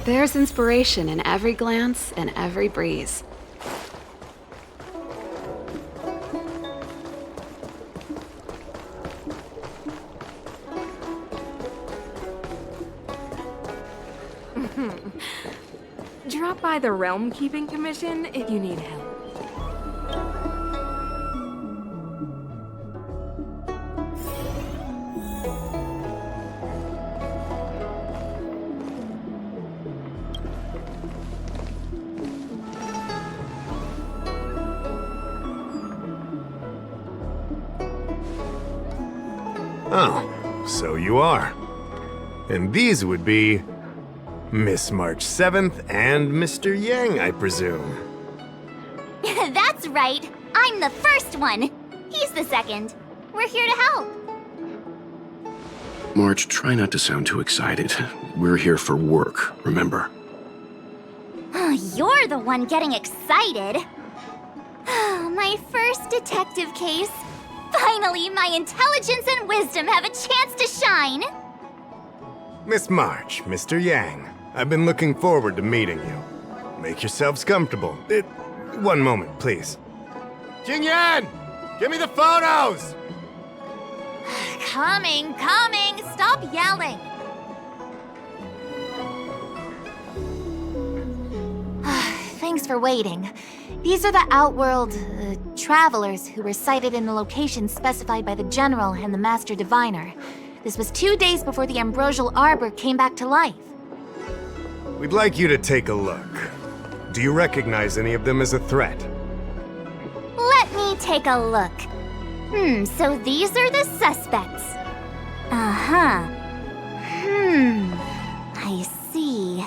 There's inspiration in every glance and every breeze. Drop by the Realm Keeping Commission if you need help. Oh, so you are. And these would be Miss March 7th and Mr. Yang, I presume. That's right. I'm the first one. He's the second. We're here to help. March, try not to sound too excited. We're here for work, remember? You're the one getting excited. My first detective case. Finally, my intelligence and wisdom have a chance to shine. Miss March, Mr. Yang, I've been looking forward to meeting you. Make yourselves comfortable. One moment, please. Jingyan! Give me the photos! Coming. Stop yelling. Thanks for waiting. These are the Outworld travelers who were sighted in the location specified by the General and the Master Diviner. This was 2 days before the Ambrosial Arbor came back to life. We'd like you to take a look. Do you recognize any of them as a threat? Let me take a look. So these are the suspects. Uh-huh. I see.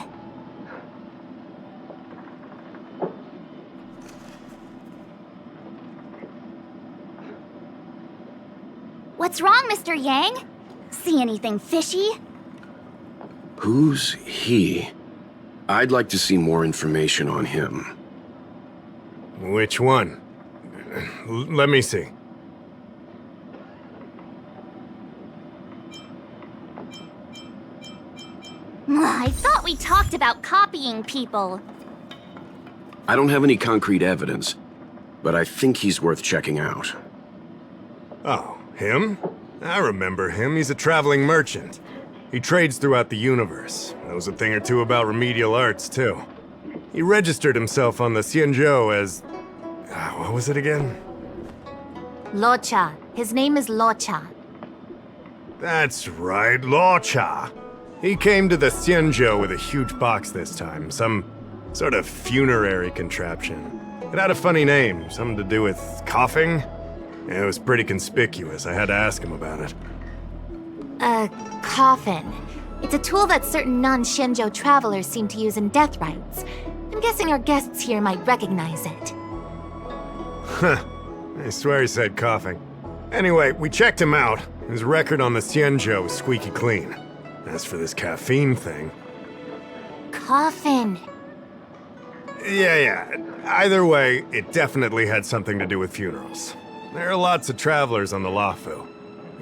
What's wrong, Mr. Yang? See anything fishy? Who's he? I'd like to see more information on him. Which one? Let me see. I thought we talked about copying people. I don't have any concrete evidence, but I think he's worth checking out. Oh, him? I remember him. He's a traveling merchant. He trades throughout the universe. Knows a thing or two about remedial arts, too. He registered himself on the Xianzhou as... what was it again? Luocha. His name is Luocha. That's right, Luocha. He came to the Xianzhou with a huge box this time. Some sort of funerary contraption. It had a funny name, something to do with coughing. It was pretty conspicuous. I had to ask him about it. A coffin. It's a tool that certain non-Shenzhou travelers seem to use in death rites. I'm guessing our guests here might recognize it. Huh. I swear he said coughing. Anyway, we checked him out. His record on the Xianzhou was squeaky clean. As for this caffeine thing... Coffin. Yeah. Either way, it definitely had something to do with funerals. There are lots of travelers on the Luofu,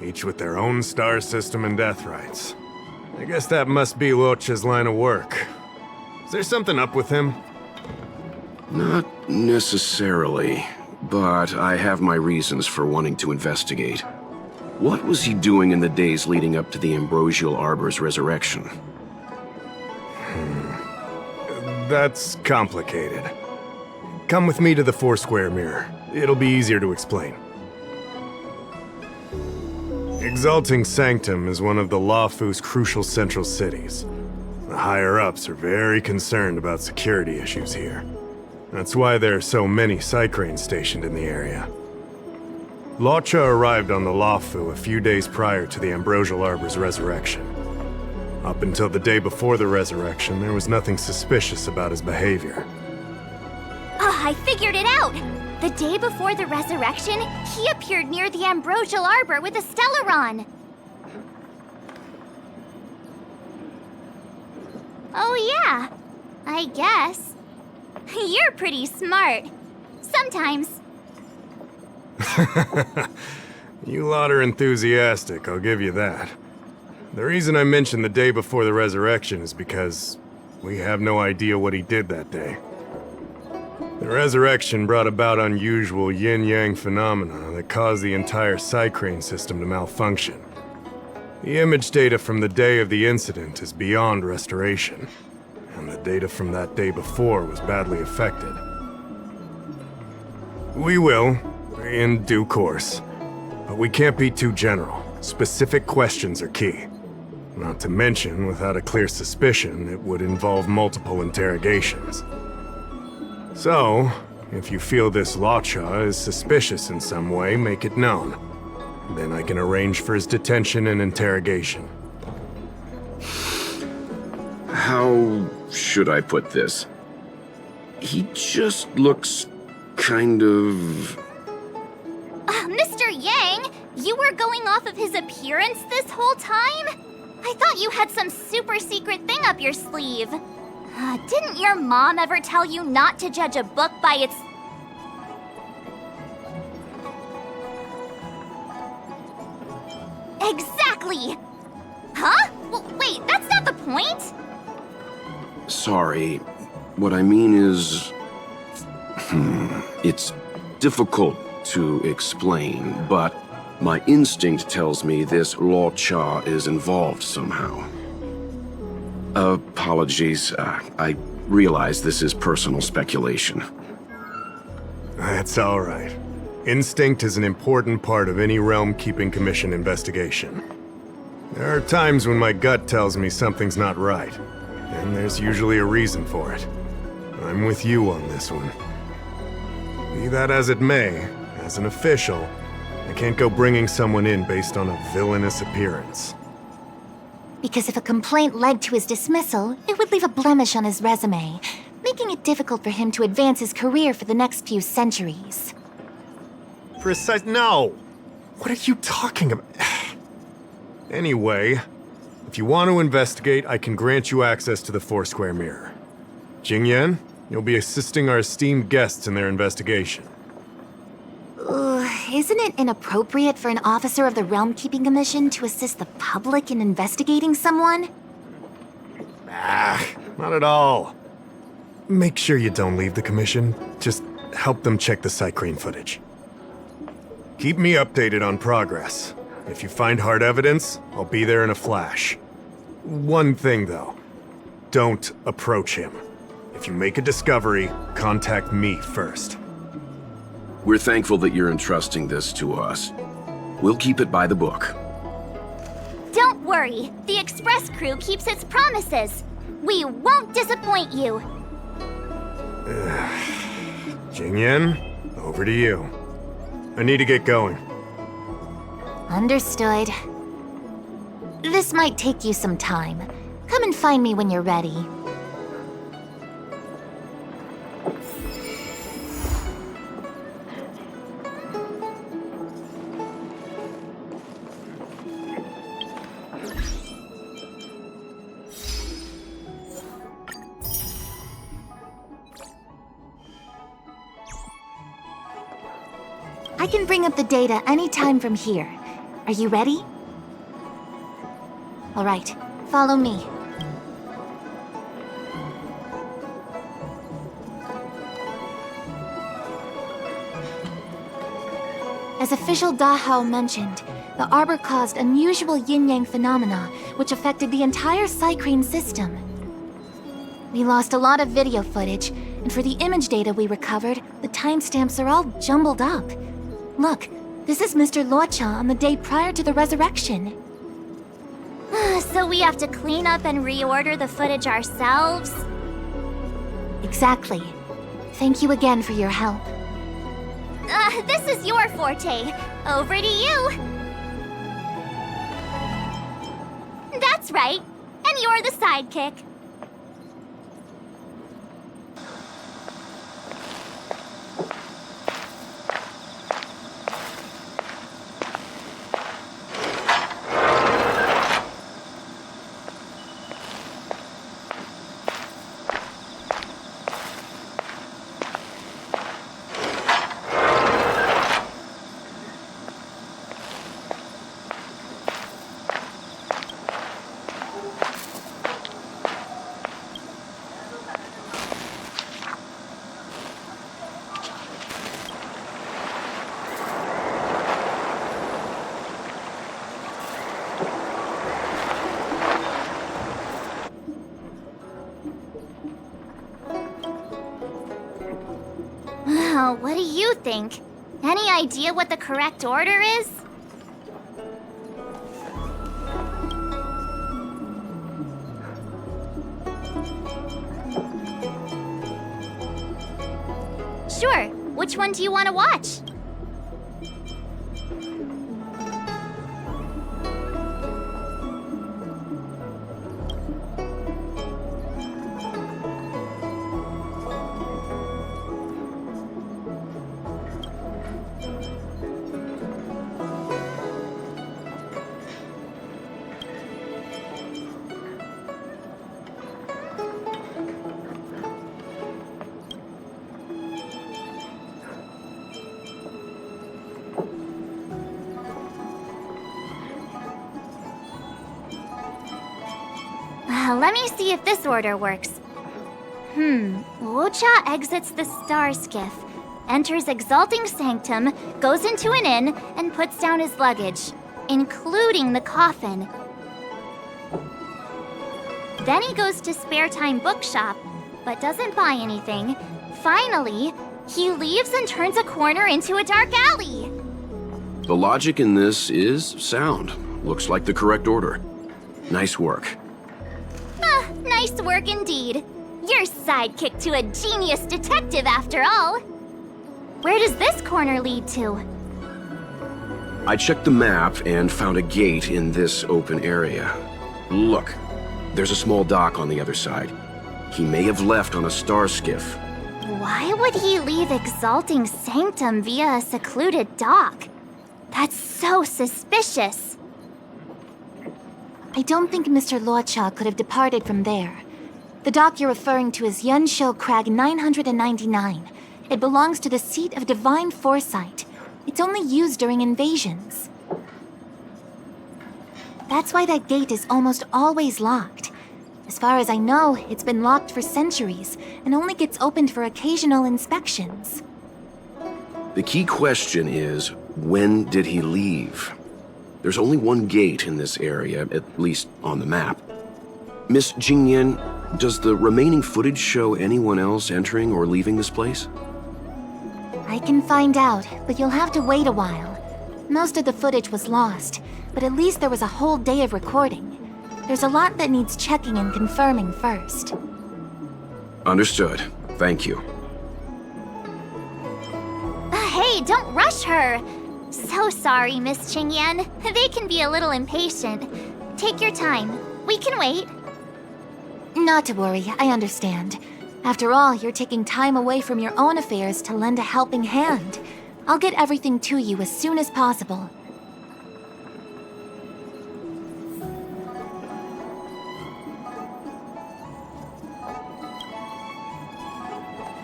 each with their own star system and death rites. I guess that must be Luocha's line of work. Is there something up with him? Not necessarily, but I have my reasons for wanting to investigate. What was he doing in the days leading up to the Ambrosial Arbor's resurrection? That's complicated. Come with me to the Foursquare Mirror. It'll be easier to explain. Exalting Sanctum is one of the Luofu's crucial central cities. The higher-ups are very concerned about security issues here. That's why there are so many Psycranes stationed in the area. Luocha arrived on the Luofu a few days prior to the Ambrosial Arbor's resurrection. Up until the day before the resurrection, there was nothing suspicious about his behavior. I figured it out! The day before the resurrection, he appeared near the Ambrosial Arbor with a Stellaron. Oh yeah, I guess. You're pretty smart. Sometimes. You lot are enthusiastic, I'll give you that. The reason I mentioned the day before the resurrection is because We have no idea what he did that day. The resurrection brought about unusual yin-yang phenomena that caused the entire Psycrane system to malfunction. The image data from the day of the incident is beyond restoration, and the data from that day before was badly affected. We will, in due course, but we can't be too general. Specific questions are key. Not to mention, without a clear suspicion, it would involve multiple interrogations. So, if you feel this Luocha is suspicious in some way, make it known. Then I can arrange for his detention and interrogation. How should I put this? He just looks kind of... Mr. Yang, you were going off of his appearance this whole time? I thought you had some super secret thing up your sleeve. Didn't your mom ever tell you not to judge a book by its... Exactly! Huh? Well, wait, that's not the point! Sorry. What I mean is... It's difficult to explain, but my instinct tells me this Luocha is involved somehow. Apologies. I realize this is personal speculation. That's all right. Instinct is an important part of any Realm Keeping Commission investigation. There are times when my gut tells me something's not right, and there's usually a reason for it. I'm with you on this one. Be that as it may, as an official, I can't go bringing someone in based on a villainous appearance. Because if a complaint led to his dismissal, it would leave a blemish on his resume, making it difficult for him to advance his career for the next few centuries. No! What are you talking about? Anyway, if you want to investigate, I can grant you access to the Foursquare Mirror. Jingyan, you'll be assisting our esteemed guests in their investigation. Isn't it inappropriate for an officer of the Realm Keeping Commission to assist the public in investigating someone? Not at all. Make sure you don't leave the commission. Just help them check the Psycrane footage. Keep me updated on progress. If you find hard evidence, I'll be there in a flash. One thing, though. Don't approach him. If you make a discovery, contact me first. We're thankful that you're entrusting this to us. We'll keep it by the book. Don't worry. The Express crew keeps its promises. We won't disappoint you. Jingyan, over to you. I need to get going. Understood. This might take you some time. Come and find me when you're ready. I can bring up the data anytime from here. Are you ready? All right, follow me. As official Dahao mentioned, the Arbor caused unusual yin-yang phenomena which affected the entire Psycrane system. We lost a lot of video footage, and for the image data we recovered, the timestamps are all jumbled up. Look, this is Mr. Luocha on the day prior to the resurrection. So we have to clean up and reorder the footage ourselves? Exactly. Thank you again for your help. This is your forte. Over to you. That's right. And you're the sidekick. Now, what do you think? Any idea what the correct order is? Sure. Which one do you want to watch? Let me see if this order works. Luocha exits the star skiff, enters Exalting Sanctum, goes into an inn, and puts down his luggage, including the coffin. Then he goes to Spare Time Bookshop, but doesn't buy anything. Finally, he leaves and turns a corner into a dark alley. The logic in this is sound. Looks like the correct order. Nice work. Nice work indeed. You're sidekick to a genius detective after all. Where does this corner lead to? I checked the map and found a gate in this open area. Look, there's a small dock on the other side. He may have left on a star skiff. Why would he leave Exalting Sanctum via a secluded dock? That's so suspicious. I don't think Mr. Luocha could have departed from there. The dock you're referring to is Yunsho Crag 999. It belongs to the seat of divine foresight. It's only used during invasions. That's why that gate is almost always locked. As far as I know, it's been locked for centuries and only gets opened for occasional inspections. The key question is, when did he leave? There's only one gate in this area, at least on the map. Miss Jingyan, does the remaining footage show anyone else entering or leaving this place? I can find out, but you'll have to wait a while. Most of the footage was lost, but at least there was a whole day of recording. There's a lot that needs checking and confirming first. Understood. Thank you. Hey, don't rush her! So sorry, Miss Qingyan. They can be a little impatient. Take your time. We can wait. Not to worry, I understand. After all, you're taking time away from your own affairs to lend a helping hand. I'll get everything to you as soon as possible.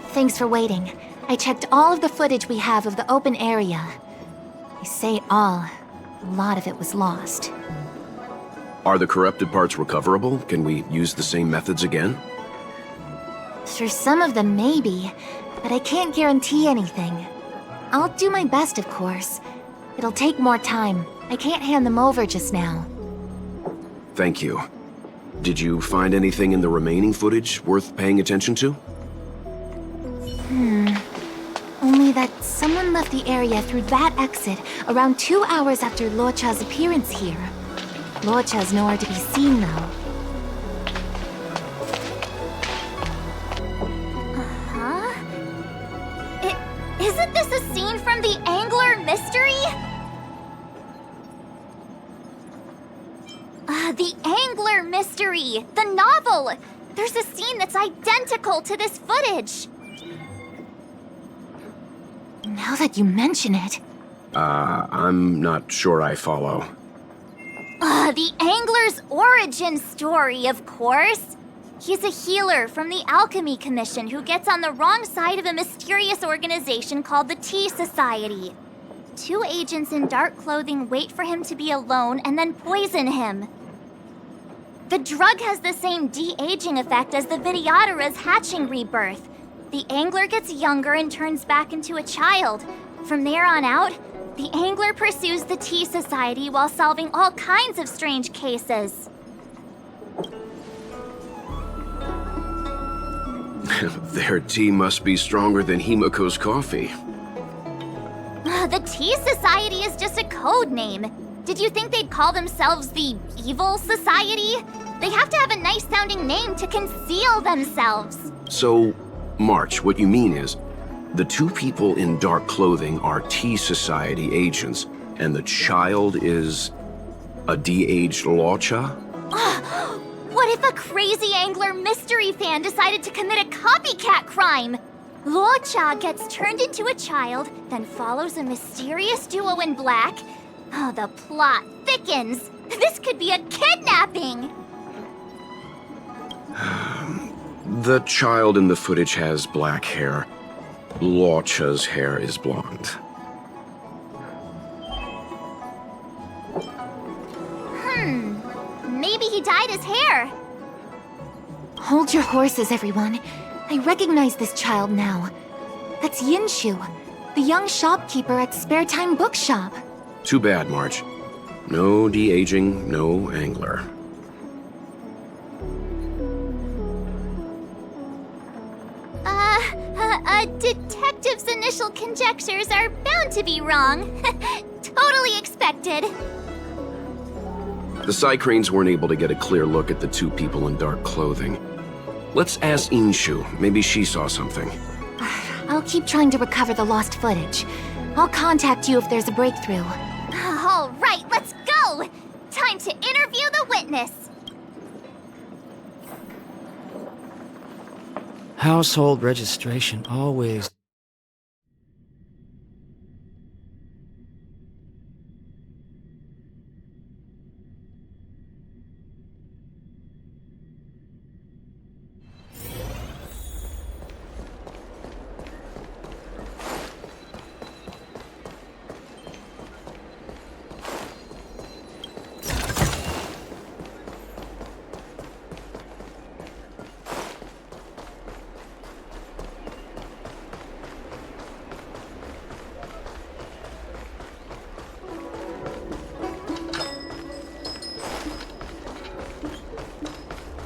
Thanks for waiting. I checked all of the footage we have of the open area. I say all. A lot of it was lost. Are the corrupted parts recoverable? Can we use the same methods again? For some of them, maybe. But I can't guarantee anything. I'll do my best, of course. It'll take more time. I can't hand them over just now. Thank you. Did you find anything in the remaining footage worth paying attention to? Only that someone left the area through that exit around 2 hours after Luocha's appearance here. Luocha's nowhere to be seen, though. Isn't this a scene from the Angler Mystery? The Angler Mystery! The novel! There's a scene that's identical to this footage! Now that you mention it... I'm not sure I follow. The Angler's origin story, of course! He's a healer from the Alchemy Commission who gets on the wrong side of a mysterious organization called the Tea Society. 2 agents in dark clothing wait for him to be alone and then poison him. The drug has the same de-aging effect as the Vidyadhara's hatching rebirth. The Angler gets younger and turns back into a child. From there on out, the Angler pursues the Tea Society while solving all kinds of strange cases. Their tea must be stronger than Himiko's coffee. The Tea Society is just a code name. Did you think they'd call themselves the Evil Society? They have to have a nice-sounding name to conceal themselves. So, March, what you mean is, the two people in dark clothing are Tea Society agents, and the child is a de-aged Luocha? What if a crazy angler mystery fan decided to commit a copycat crime? Luocha gets turned into a child, then follows a mysterious duo in black. Oh, the plot thickens. This could be a kidnapping! The child in the footage has black hair. Luocha's hair is blonde. Maybe he dyed his hair. Hold your horses, everyone. I recognize this child now. That's Yinshu, the young shopkeeper at Spare Time Bookshop. Too bad, March. No de-aging, no angler. A detective's initial conjectures are bound to be wrong. Totally expected. The Psycranes weren't able to get a clear look at the two people in dark clothing. Let's ask Inshu. Maybe she saw something. I'll keep trying to recover the lost footage. I'll contact you if there's a breakthrough. All right, let's go! Time to interview the witness. Household registration always...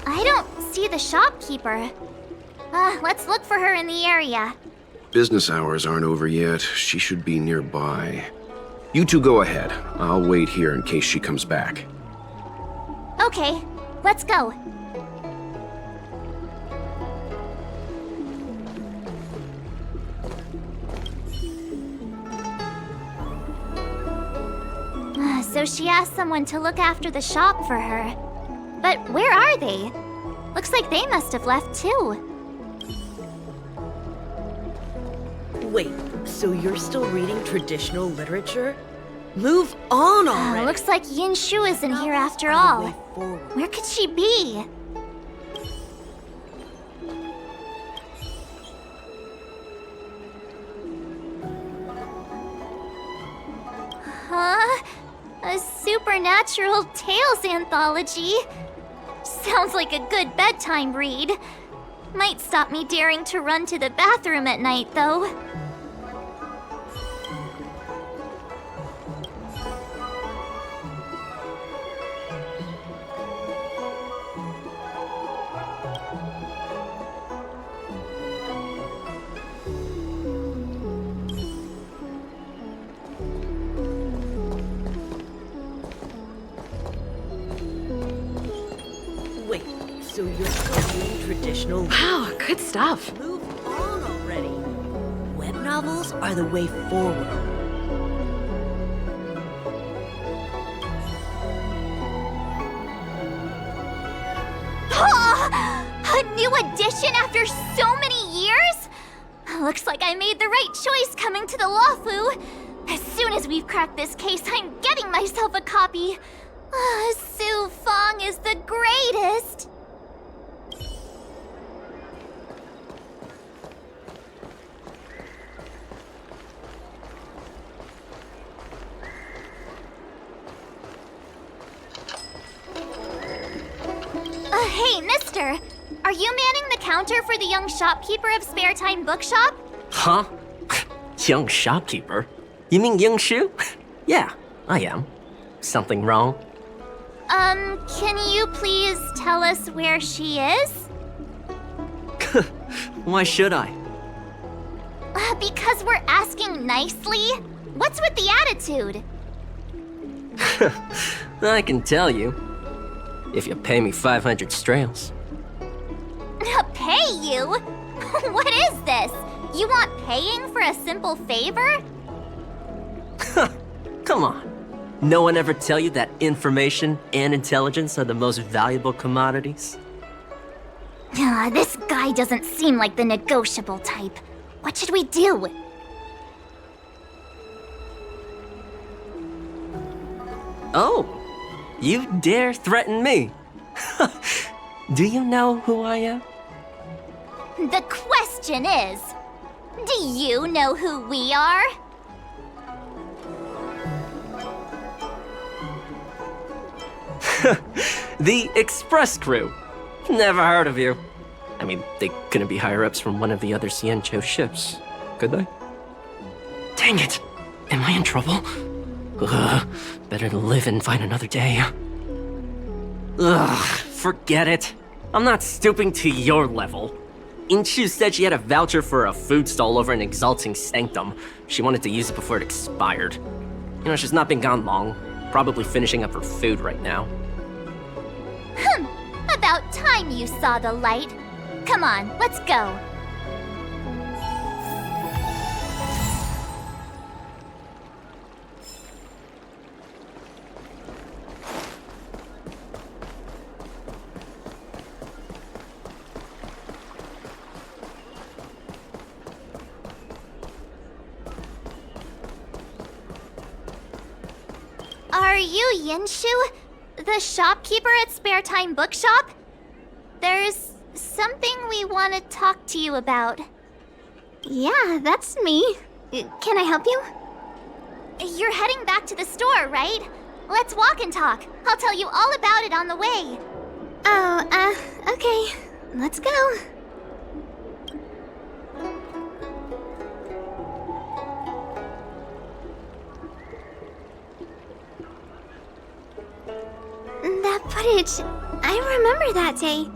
I don't see the shopkeeper. Let's look for her in the area. Business hours aren't over yet. She should be nearby. You two go ahead. I'll wait here in case she comes back. Okay, let's go. So she asked someone to look after the shop for her. But where are they? Looks like they must have left too. Wait, so you're still reading traditional literature? Move on already! Looks like Yinshu isn't here after all. Where could she be? Huh? A supernatural tales anthology? Sounds like a good bedtime read. Might stop me daring to run to the bathroom at night, though. Wait, so you're still reading traditional Wow, good stuff. Move on already! Web novels are the way forward. A new edition after so many years? Looks like I made the right choice coming to the Lawfu. As soon as we've cracked this case, I'm getting myself a copy. Su Fong is the greatest. Hey, mister. Are you manning the counter for the young shopkeeper of Spare Time Bookshop? Huh? Young shopkeeper? You mean Youngshu? Yeah, I am. Something wrong? Can you please tell us where she is? Why should I? Because we're asking nicely? What's with the attitude? I can tell you. If you pay me 500 strails. Pay you? What is this? You want paying for a simple favor? Come on. No one ever tell you that information and intelligence are the most valuable commodities? This guy doesn't seem like the negotiable type. What should we do? Oh, you dare threaten me? Do you know who I am? The question is, do you know who we are? The Express Crew. Never heard of you. I mean, they couldn't be higher-ups from one of the other Ciencho ships, could they? Dang it! Am I in trouble? Better to live and find another day. Forget it. I'm not stooping to your level. Inshu said she had a voucher for a food stall over in Exalting Sanctum. She wanted to use it before it expired. You know, she's not been gone long. Probably finishing up her food right now. About time you saw the light. Come on, let's go. Are you Yinshu? The shopkeeper at Spare Time Bookshop? There's something we want to talk to you about. Yeah, that's me. Can I help you? You're heading back to the store, right? Let's walk and talk. I'll tell you all about it on the way. Oh, okay. Let's go. That footage, I remember that day.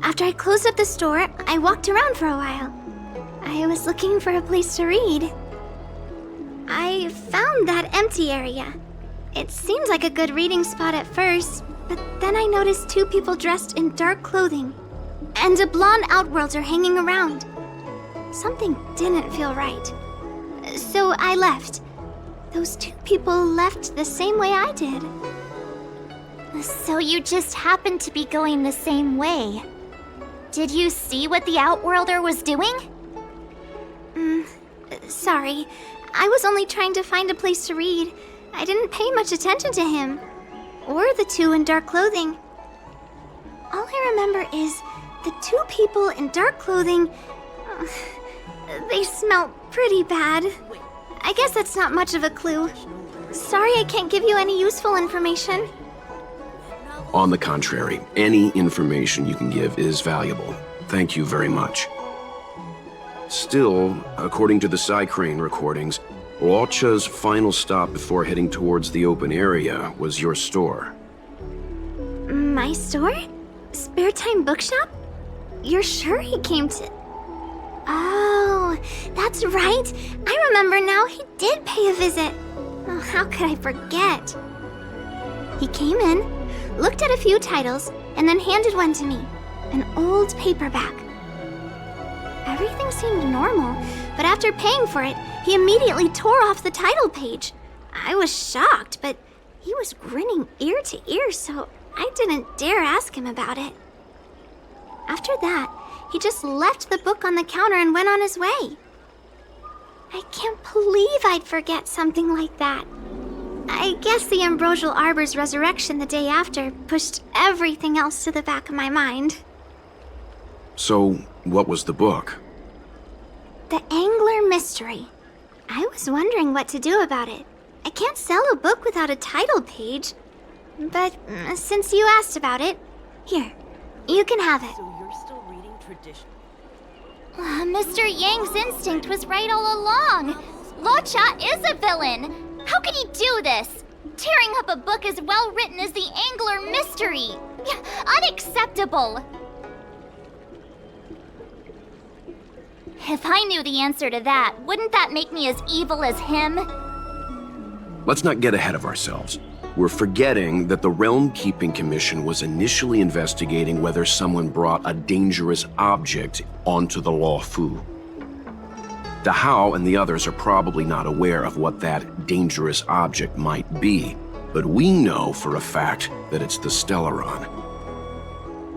After I closed up the store, I walked around for a while. I was looking for a place to read. I found that empty area. It seemed like a good reading spot at first, but then I noticed two people dressed in dark clothing, and a blonde outworlder hanging around. Something didn't feel right. So I left. Those two people left the same way I did. So you just happened to be going the same way. Did you see what the Outworlder was doing? Sorry. I was only trying to find a place to read. I didn't pay much attention to him. Or the two in dark clothing. All I remember is the two people in dark clothing... they smell pretty bad. I guess that's not much of a clue. Sorry I can't give you any useful information. On the contrary, any information you can give is valuable. Thank you very much. Still, according to the Psycrane recordings, Luocha's final stop before heading towards the open area was your store. My store? Spare Time Bookshop? You're sure he came to... Oh, that's right. I remember now, he did pay a visit. Oh, how could I forget? He came in, looked at a few titles, and then handed one to me. An old paperback. Everything seemed normal, but after paying for it, he immediately tore off the title page. I was shocked, but he was grinning ear to ear, so I didn't dare ask him about it. After that, he just left the book on the counter and went on his way. I can't believe I'd forget something like that. I guess the Ambrosial Arbor's resurrection the day after pushed everything else to the back of my mind. So, what was the book? The Angler Mystery. I was wondering what to do about it. I can't sell a book without a title page. But since you asked about it, here, you can have it. So you're still reading tradition? Mr. Yang's instinct was right all along. Luocha is a villain. How can he do this? Tearing up a book as well written as the Angler Mystery. Unacceptable. If I knew the answer to that, wouldn't that make me as evil as him? Let's not get ahead of ourselves. We're forgetting that the Realm Keeping Commission was initially investigating whether someone brought a dangerous object onto the Luocha. The How and the others are probably not aware of what that dangerous object might be, but we know for a fact that it's the Stellaron.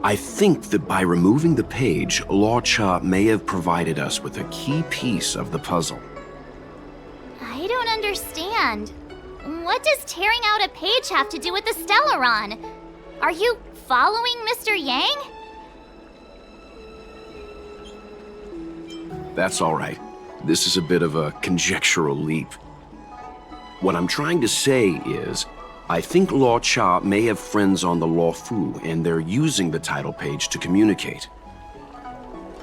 I think that by removing the page, Luocha may have provided us with a key piece of the puzzle. I don't understand. What does tearing out a page have to do with the Stellaron? Are you following Mr. Yang? That's all right. This is a bit of a conjectural leap. What I'm trying to say is, I think Luocha may have friends on the Luofu, and they're using the title page to communicate.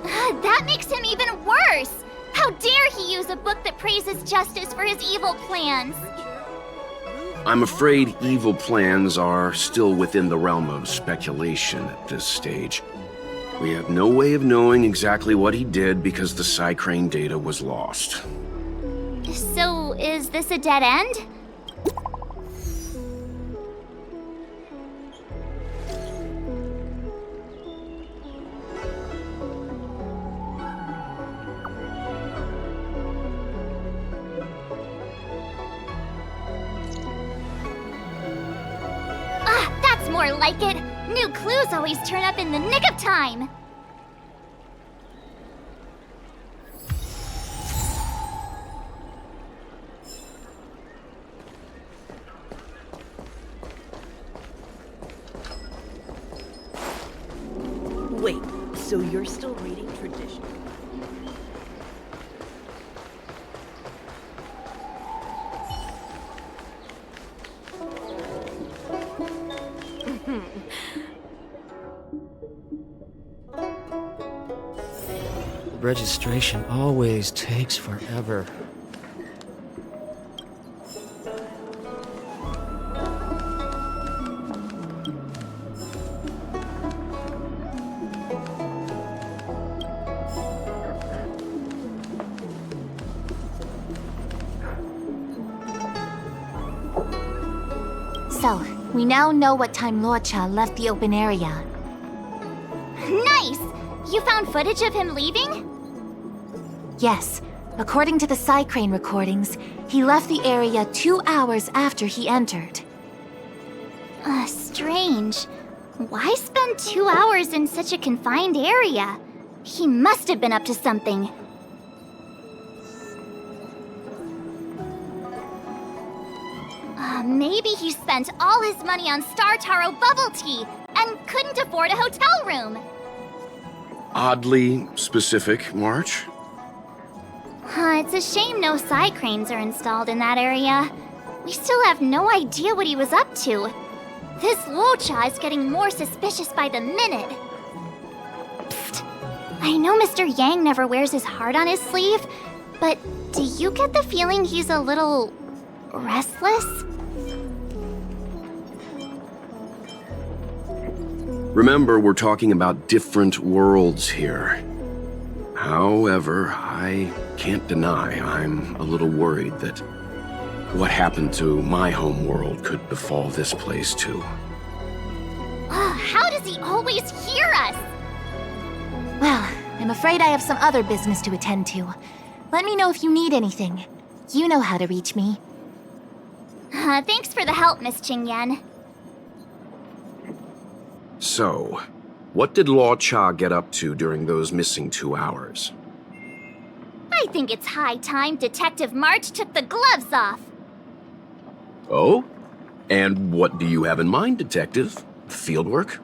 That makes him even worse! How dare he use a book that praises justice for his evil plans? I'm afraid evil plans are still within the realm of speculation at this stage. We have no way of knowing exactly what he did because the Psycrane data was lost. So, is this a dead end? That's more like it! New clues always turn up in the nick of time! Wait, so you're still reading tradition? Registration always takes forever. So, we now know what time Luocha left the open area. Nice! You found footage of him leaving? Yes, according to the Psycrane recordings, he left the area 2 hours after he entered. Strange. Why spend 2 hours in such a confined area? He must have been up to something. Maybe he spent all his money on Star Taro bubble tea and couldn't afford a hotel room. Oddly specific, March. It's a shame no Psycranes are installed in that area. We still have no idea what he was up to. This Luocha is getting more suspicious by the minute. Psst. I know Mr. Yang never wears his heart on his sleeve, but do you get the feeling he's a little restless? Remember, we're talking about different worlds here. However, I can't deny I'm a little worried that what happened to my home world could befall this place too. How does he always hear us? Well, I'm afraid I have some other business to attend to. Let me know if you need anything. You know how to reach me. Thanks for the help, Miss Qingyan. So, what did Luocha get up to during those missing 2 hours? I think it's high time Detective March took the gloves off. Oh? And what do you have in mind, Detective? Fieldwork?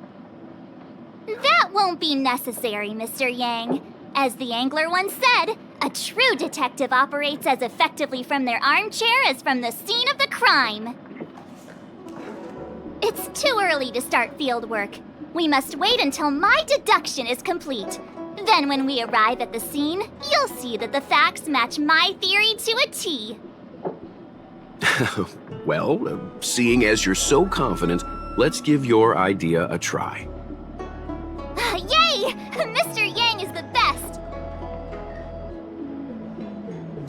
That won't be necessary, Mr. Yang. As the Angler once said, a true detective operates as effectively from their armchair as from the scene of the crime. It's too early to start fieldwork. We must wait until my deduction is complete. Then when we arrive at the scene, you'll see that the facts match my theory to a T. Well, seeing as you're so confident, let's give your idea a try. Yay! Mr. Yang is the best!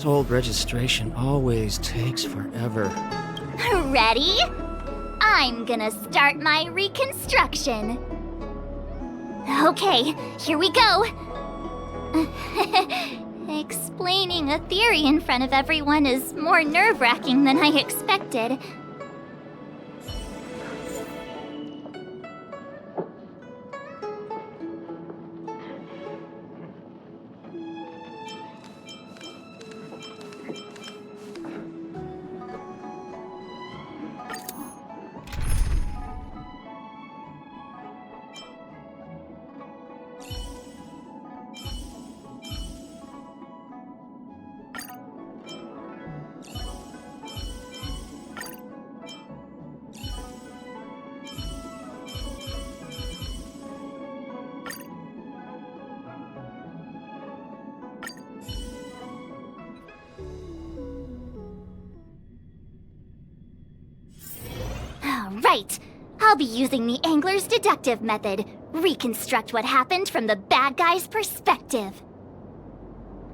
This old registration always takes forever. Ready? I'm gonna start my reconstruction. Okay, here we go. Explaining a theory in front of everyone is more nerve-wracking than I expected. Right. I'll be using the angler's deductive method. Reconstruct what happened from the bad guy's perspective.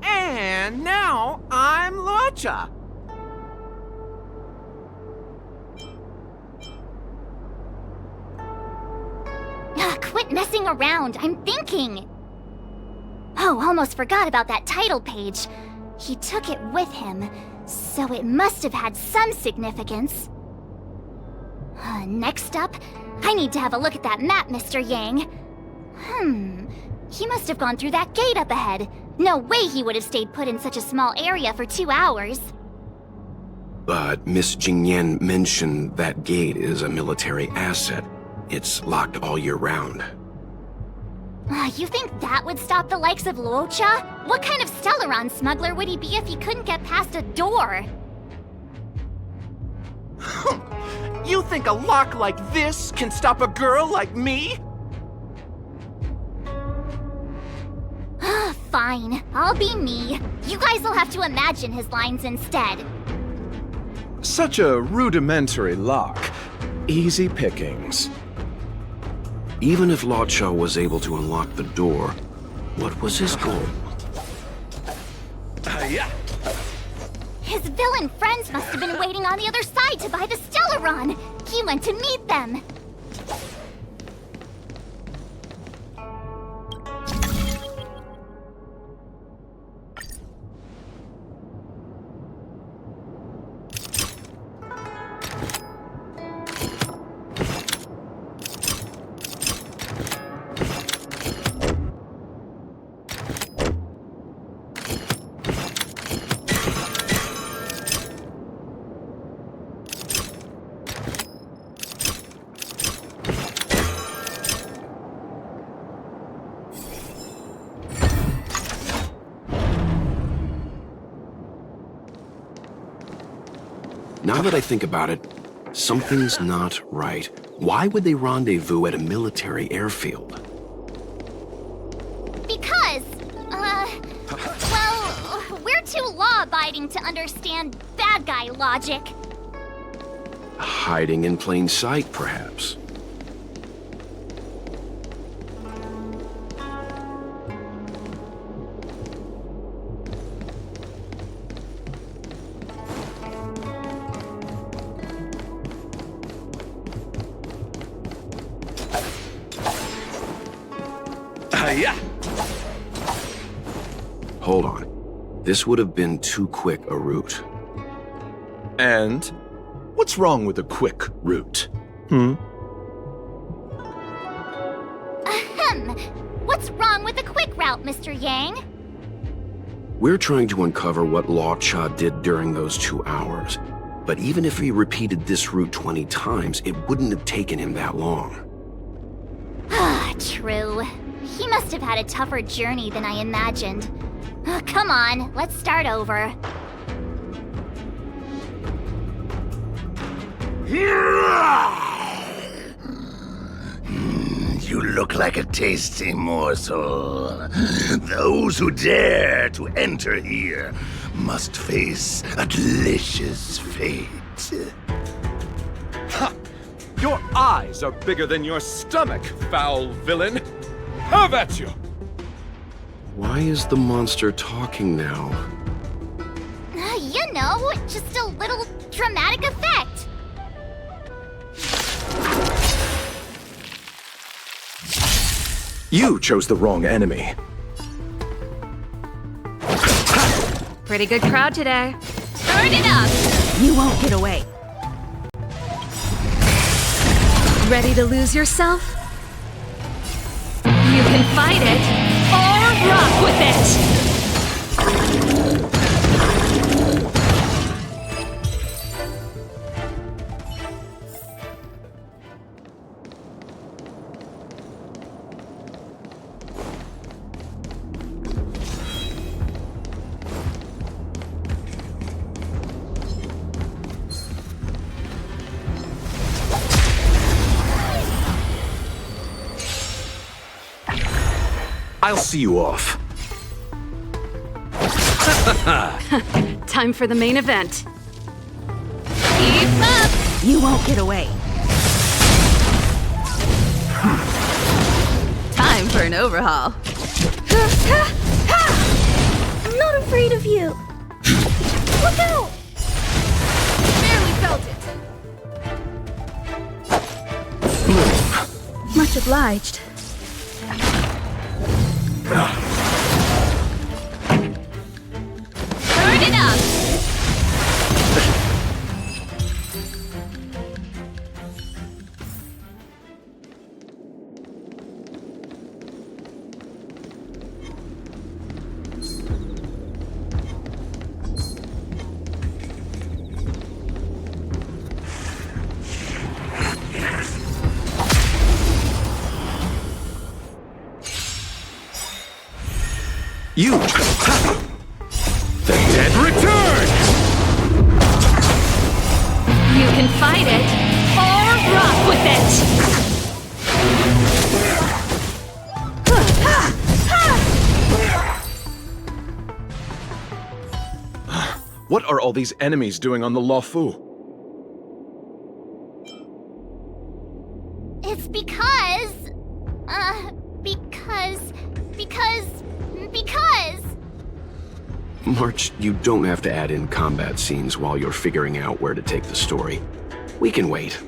And now I'm Luocha. Quit messing around. I'm thinking. Oh, almost forgot about that title page. He took it with him, so it must have had some significance. Next up, I need to have a look at that map, Mr. Yang. He must have gone through that gate up ahead. No way he would have stayed put in such a small area for 2 hours. But Miss Jingyan mentioned that gate is a military asset. It's locked all year round. You think that would stop the likes of Luocha? What kind of Stellaron smuggler would he be if he couldn't get past a door? You think a lock like this can stop a girl like me? Fine, I'll be me. You guys will have to imagine his lines instead. Such a rudimentary lock. Easy pickings. Even if Luocha was able to unlock the door, what was his goal? Yeah. His villain friends must have been waiting on the other side to buy the Stellaron. He went to meet them. Now that I think about it, something's not right. Why would they rendezvous at a military airfield? Because, well, we're too law-abiding to understand bad guy logic. Hiding in plain sight, perhaps. Yeah. Hold on. This would have been too quick a route. And what's wrong with a quick route? What's wrong with the quick route, Mr. Yang? We're trying to uncover what Luocha did during those 2 hours. But even if he repeated this route 20 times, it wouldn't have taken him that long. True. He must have had a tougher journey than I imagined. Come on, let's start over. You look like a tasty morsel. Those who dare to enter here must face a delicious fate. Ha! Your eyes are bigger than your stomach, foul villain! Have at you! Why is the monster talking now? You know, just a little dramatic effect. You chose the wrong enemy. Pretty good crowd today. Turn it up! You won't get away. Ready to lose yourself? You can fight it, or rock with it! I'll see you off. Time for the main event. Keep up! You won't get away. Time for an overhaul. I'm not afraid of you. Look out! Barely felt it. Much obliged. Turn it up! You! The dead return! You can fight it, or rock with it! What are all these enemies doing on the Luocha? It's because... because... March, you don't have to add in combat scenes while you're figuring out where to take the story. We can wait.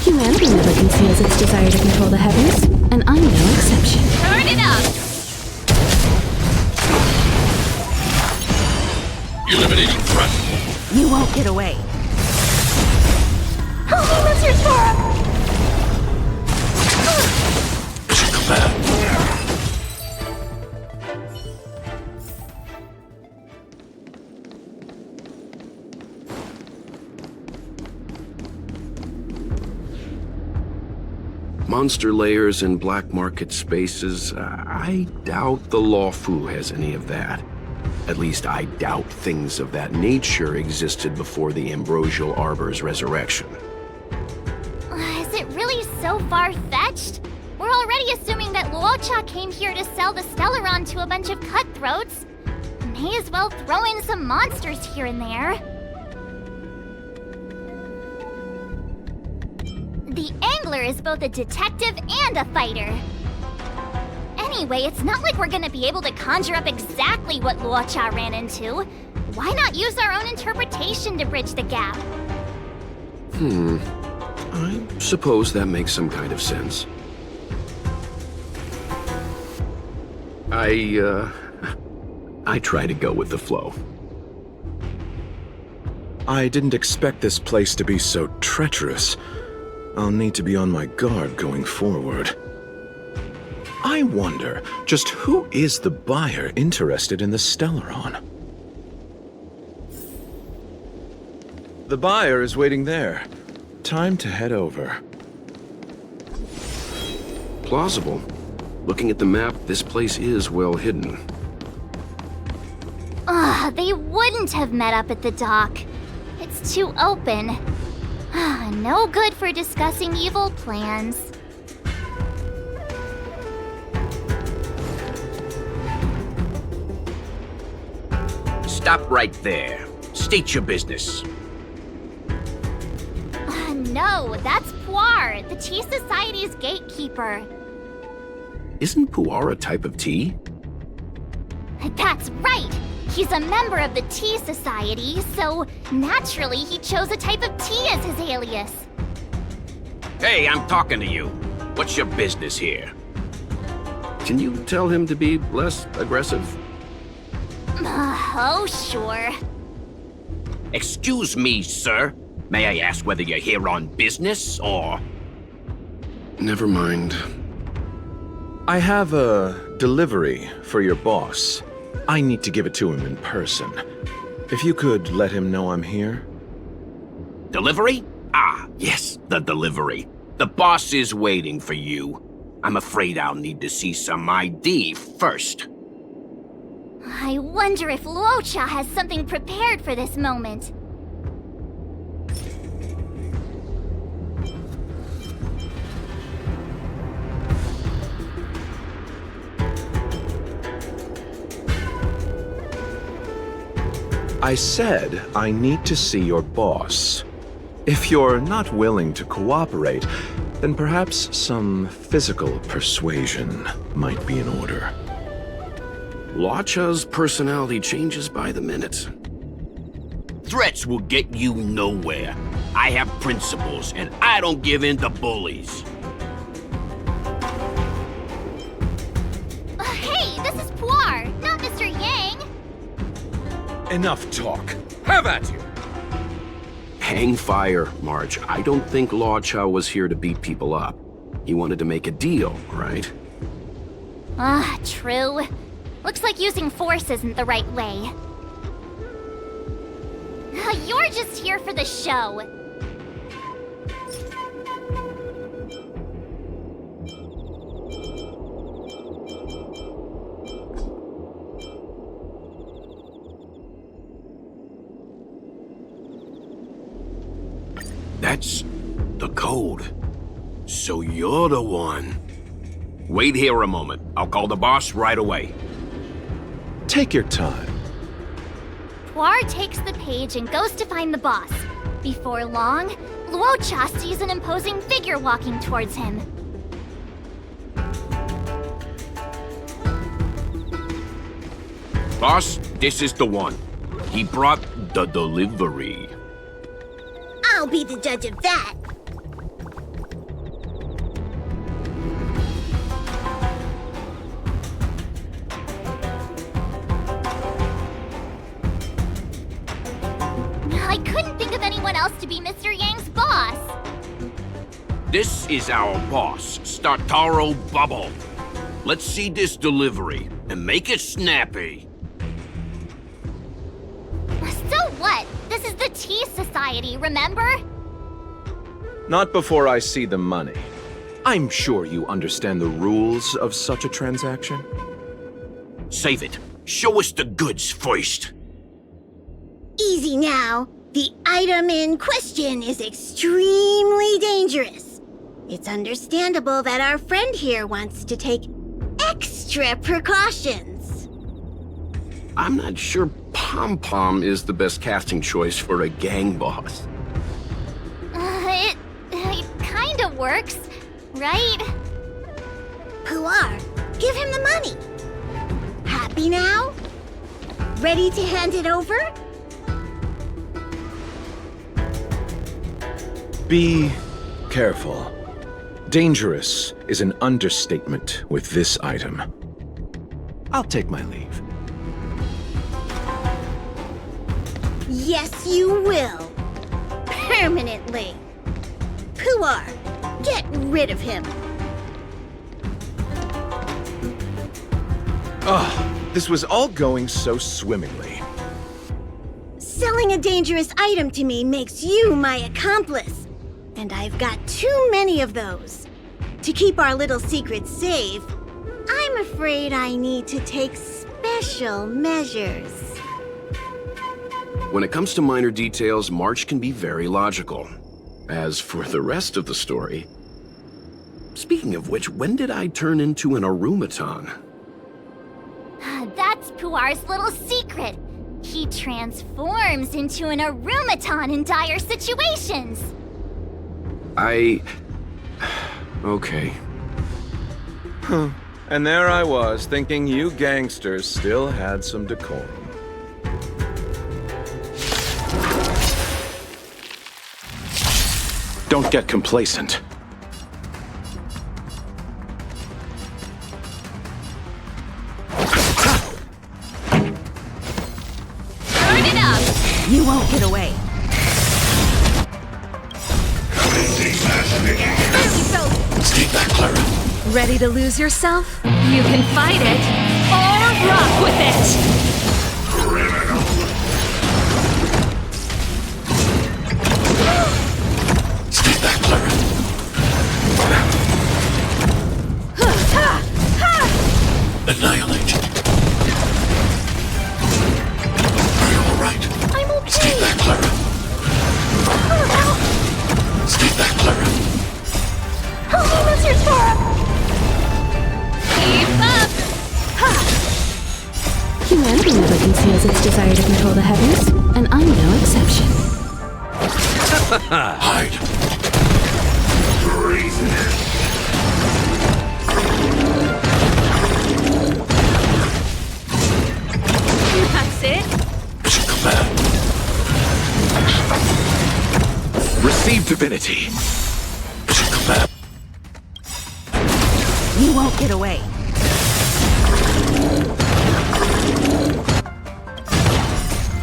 Humanity never conceals its desire to control the heavens, and I'm no exception. Turn it up! Eliminating threat. You won't get away. Holy lizard form! Check that. Monster layers and black market spaces, I doubt the Luocha has any of that. At least I doubt things of that nature existed before the Ambrosial Arbor's resurrection. Is it really so far-fetched? We're already assuming that Luocha came here to sell the Stellaron to a bunch of cutthroats. May as well throw in some monsters here and there. The Angler is both a detective and a fighter. Anyway, it's not like we're gonna be able to conjure up exactly what Luocha ran into. Why not use our own interpretation to bridge the gap? I suppose that makes some kind of sense. I try to go with the flow. I didn't expect this place to be so treacherous. I'll need to be on my guard going forward. I wonder, just who is the buyer interested in the Stellaron? The buyer is waiting there. Time to head over. Plausible. Looking at the map, this place is well hidden. Ugh, they wouldn't have met up at the dock. It's too open. No good for discussing evil plans. Stop right there. State your business. No, that's Puar, the Tea Society's gatekeeper. Isn't pu'ar a type of tea? That's right! He's a member of the Tea Society, so naturally he chose a type of tea as his alias. Hey, I'm talking to you. What's your business here? Can you tell him to be less aggressive? Oh, sure. Excuse me, sir. May I ask whether you're here on business, or...? Never mind. I have a delivery for your boss. I need to give it to him in person. If you could let him know I'm here. Delivery? Ah, yes, the delivery. The boss is waiting for you. I'm afraid I'll need to see some ID first. I wonder if Luocha has something prepared for this moment. I said I need to see your boss. If you're not willing to cooperate, then perhaps some physical persuasion might be in order. Luocha's personality changes by the minute. Threats will get you nowhere. I have principles, and I don't give in to bullies. Hey, this is Puar, not Mr. Yang. Enough talk. Have at you! Hang fire, Marge. I don't think Luocha was here to beat people up. He wanted to make a deal, right? True. Looks like using force isn't the right way. You're just here for the show. That's the code. So you're the one. Wait here a moment. I'll call the boss right away. Take your time. Puar takes the page and goes to find the boss. Before long, Luocha sees an imposing figure walking towards him. Boss, this is the one. He brought the delivery. I'll be the judge of that. I couldn't think of anyone else to be Mr. Yang's boss. This is our boss, Startaro Bubble. Let's see this delivery, and make it snappy. So what? This is the Tea Society, remember? Not before I see the money. I'm sure you understand the rules of such a transaction. Save it. Show us the goods first. Easy now. The item in question is extremely dangerous. It's understandable that our friend here wants to take extra precautions. I'm not sure Pom Pom is the best casting choice for a gang boss. It kinda works, right? Puar, give him the money. Happy now? Ready to hand it over? Be careful. Dangerous is an understatement with this item. I'll take my leave. Yes, you will. Permanently. Puar, get rid of him. This was all going so swimmingly. Selling a dangerous item to me makes you my accomplice. And I've got too many of those. To keep our little secret safe, I'm afraid I need to take special measures. When it comes to minor details, March can be very logical. As for the rest of the story... Speaking of which, when did I turn into an Arumaton? That's Puar's little secret. He transforms into an automaton in dire situations. Okay. Huh. And there I was, thinking you gangsters still had some decorum. Don't get complacent. Turn it up! You won't get away. Stay back, Clara. Ready to lose yourself? You can fight it, or rock with it! Stay back, Clara. Annihilate. Are you alright? I'm okay. Stay back, Clara. Stay back, Clara. Help me, Mr. Sora! Keep up! Humanity never conceals its desire to control the heavens, and I'm no exception. Hide. That's it? Mission command. Receive divinity. Mission command. You won't get away.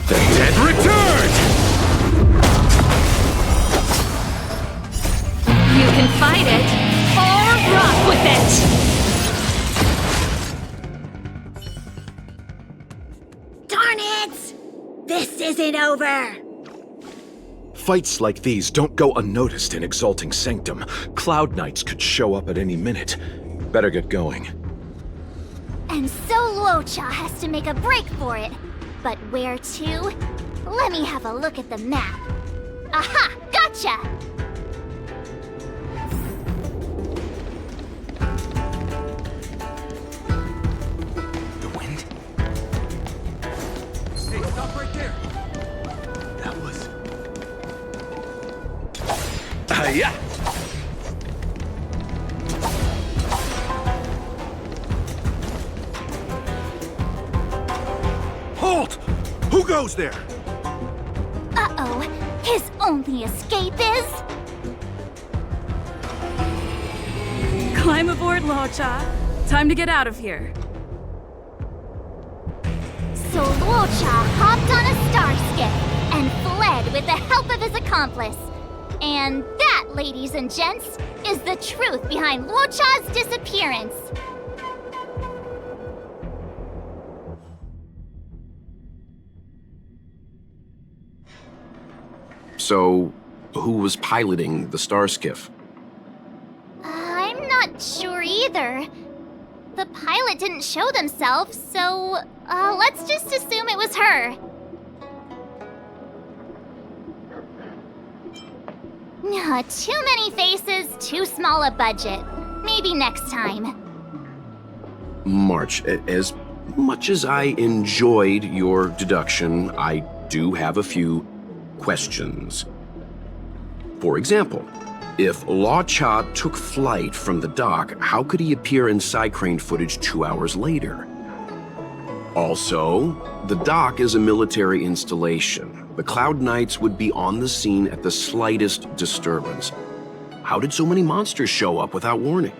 The dead returned! You can fight it, or rock with it! Darn it! This isn't over! Fights like these don't go unnoticed in Exalting Sanctum. Cloud Knights could show up at any minute. Better get going. And so Luocha has to make a break for it. But where to? Let me have a look at the map. Aha! Gotcha! The wind? Hey, stop right there. That was... Yeah. Halt! Who goes there? Uh-oh. His only escape is... Climb aboard, Luocha. Time to get out of here. So Luocha hopped on a star skiff and fled with the help of his accomplice. And that, ladies and gents, is the truth behind Luocha's disappearance. So, who was piloting the star skiff? I'm not sure either. The pilot didn't show themselves, so let's just assume it was her. Too many faces, too small a budget. Maybe next time. March, as much as I enjoyed your deduction, I do have a few questions. For example, if Luocha took flight from the dock, how could he appear in side-crane footage 2 hours later? Also, the dock is a military installation. The Cloud Knights would be on the scene at the slightest disturbance. How did so many monsters show up without warning?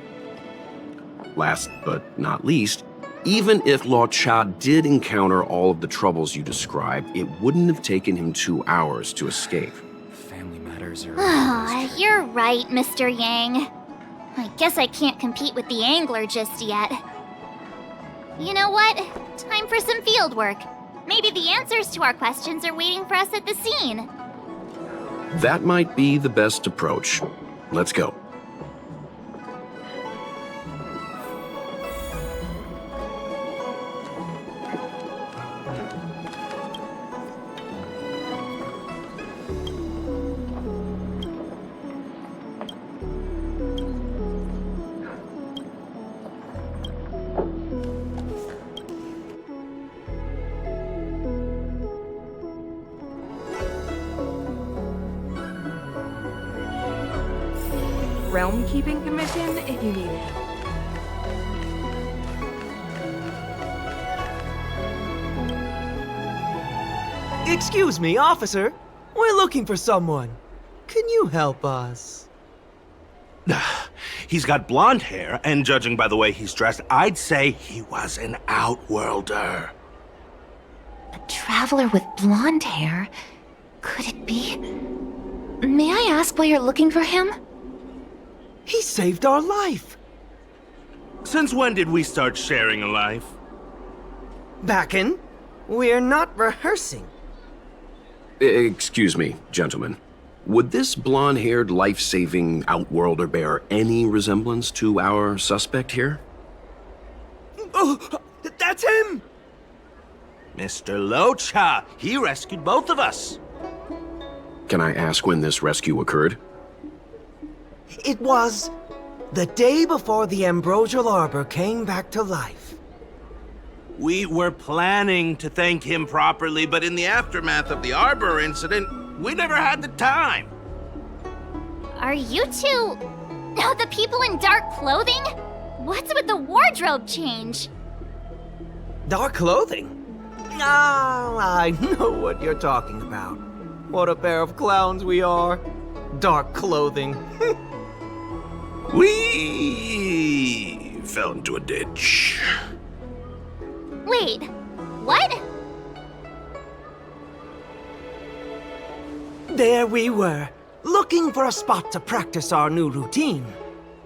Last but not least, even if Luocha did encounter all of the troubles you described, it wouldn't have taken him 2 hours to escape. Family matters are... You're right, Mr. Yang. I guess I can't compete with the angler just yet. You know what? Time for some field work. Maybe the answers to our questions are waiting for us at the scene. That might be the best approach. Let's go. Realm Keeping Commission if you need help. Excuse me, officer. We're looking for someone. Can you help us? He's got blonde hair, and judging by the way he's dressed, I'd say he was an outworlder. A traveler with blonde hair? Could it be? May I ask why you're looking for him? He saved our life. Since when did we start sharing a life? Backen, we're not rehearsing. Excuse me, gentlemen. Would this blonde-haired, life-saving outworlder bear any resemblance to our suspect here? Oh, that's him! Mr. Luocha, he rescued both of us. Can I ask when this rescue occurred? It was the day before the Ambrosial Arbor came back to life. We were planning to thank him properly, but in the aftermath of the Arbor incident, we never had the time. Are you two the people in dark clothing? What's with the wardrobe change? Dark clothing? Ah, I know what you're talking about. What a pair of clowns we are. Dark clothing. We fell into a ditch. Wait, what? There we were, looking for a spot to practice our new routine.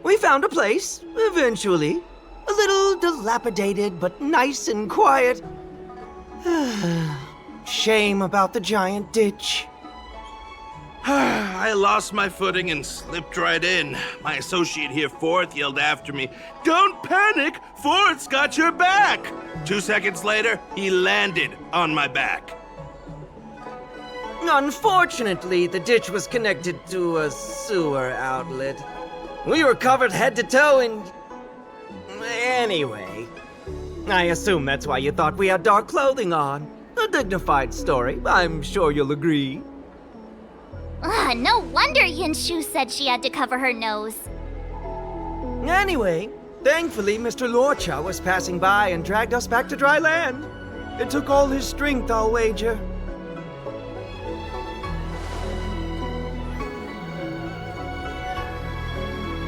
We found a place, eventually. A little dilapidated, but nice and quiet. Shame about the giant ditch. I lost my footing and slipped right in. My associate here, Fourth, yelled after me, "Don't panic! Fourth's got your back!" 2 seconds later, he landed on my back. Unfortunately, the ditch was connected to a sewer outlet. We were covered head to toe in... Anyway, I assume that's why you thought we had dark clothing on. A dignified story, I'm sure you'll agree. No wonder Yinshu said she had to cover her nose. Anyway, thankfully Mr. Luocha was passing by and dragged us back to dry land. It took all his strength, I'll wager.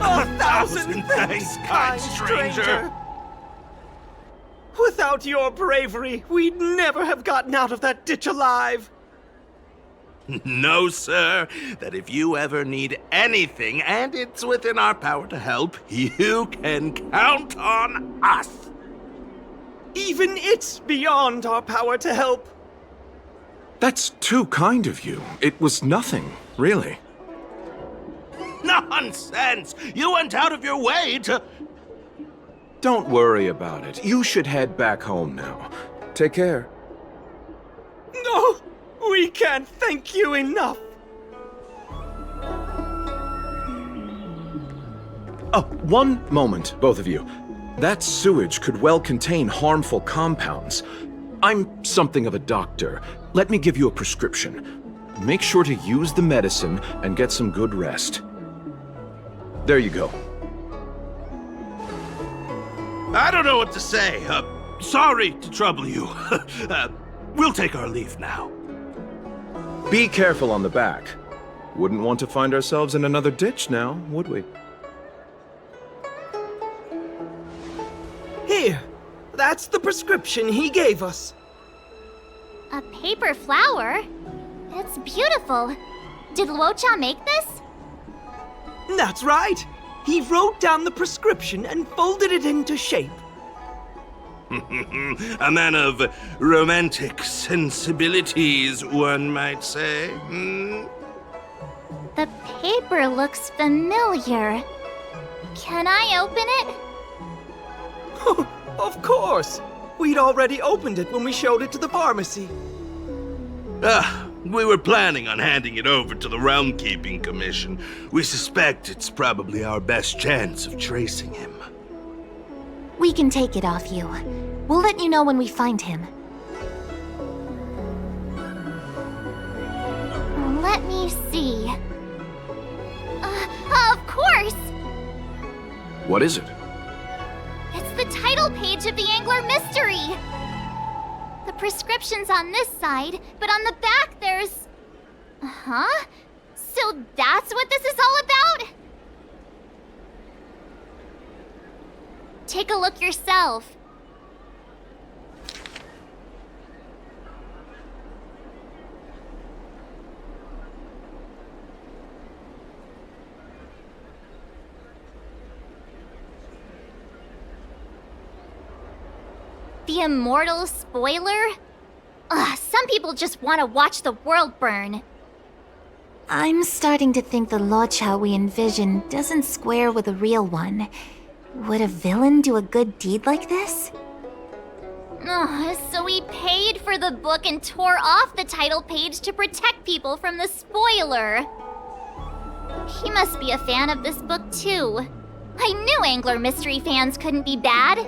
A thousand thanks, kind stranger! Without your bravery, we'd never have gotten out of that ditch alive. No, sir. That if you ever need anything, and it's within our power to help, you can count on us. Even it's beyond our power to help. That's too kind of you. It was nothing, really. Nonsense! You went out of your way to... Don't worry about it. You should head back home now. Take care. No! We can't thank you enough! One moment, both of you. That sewage could well contain harmful compounds. I'm something of a doctor. Let me give you a prescription. Make sure to use the medicine and get some good rest. There you go. I don't know what to say. Sorry to trouble you. We'll take our leave now. Be careful on the back. Wouldn't want to find ourselves in another ditch now, would we? Here, that's the prescription he gave us. A paper flower? It's beautiful. Did Luocha make this? That's right. He wrote down the prescription and folded it into shape. A man of romantic sensibilities, one might say. The paper looks familiar. Can I open it? Of course! We'd already opened it when we showed it to the pharmacy. We were planning on handing it over to the Realm Keeping Commission. We suspect it's probably our best chance of tracing him. We can take it off you. We'll let you know when we find him. Let me see. Of course! What is it? It's the title page of the Angler Mystery! The prescription's on this side, but on the back there's... Huh? So that's what this is all about? Take a look yourself. The immortal spoiler? Ugh, some people just want to watch the world burn. I'm starting to think the Luocha we envision doesn't square with a real one. Would a villain do a good deed like this? Ugh, so he paid for the book and tore off the title page to protect people from the spoiler. He must be a fan of this book too. I knew Angler Mystery fans couldn't be bad.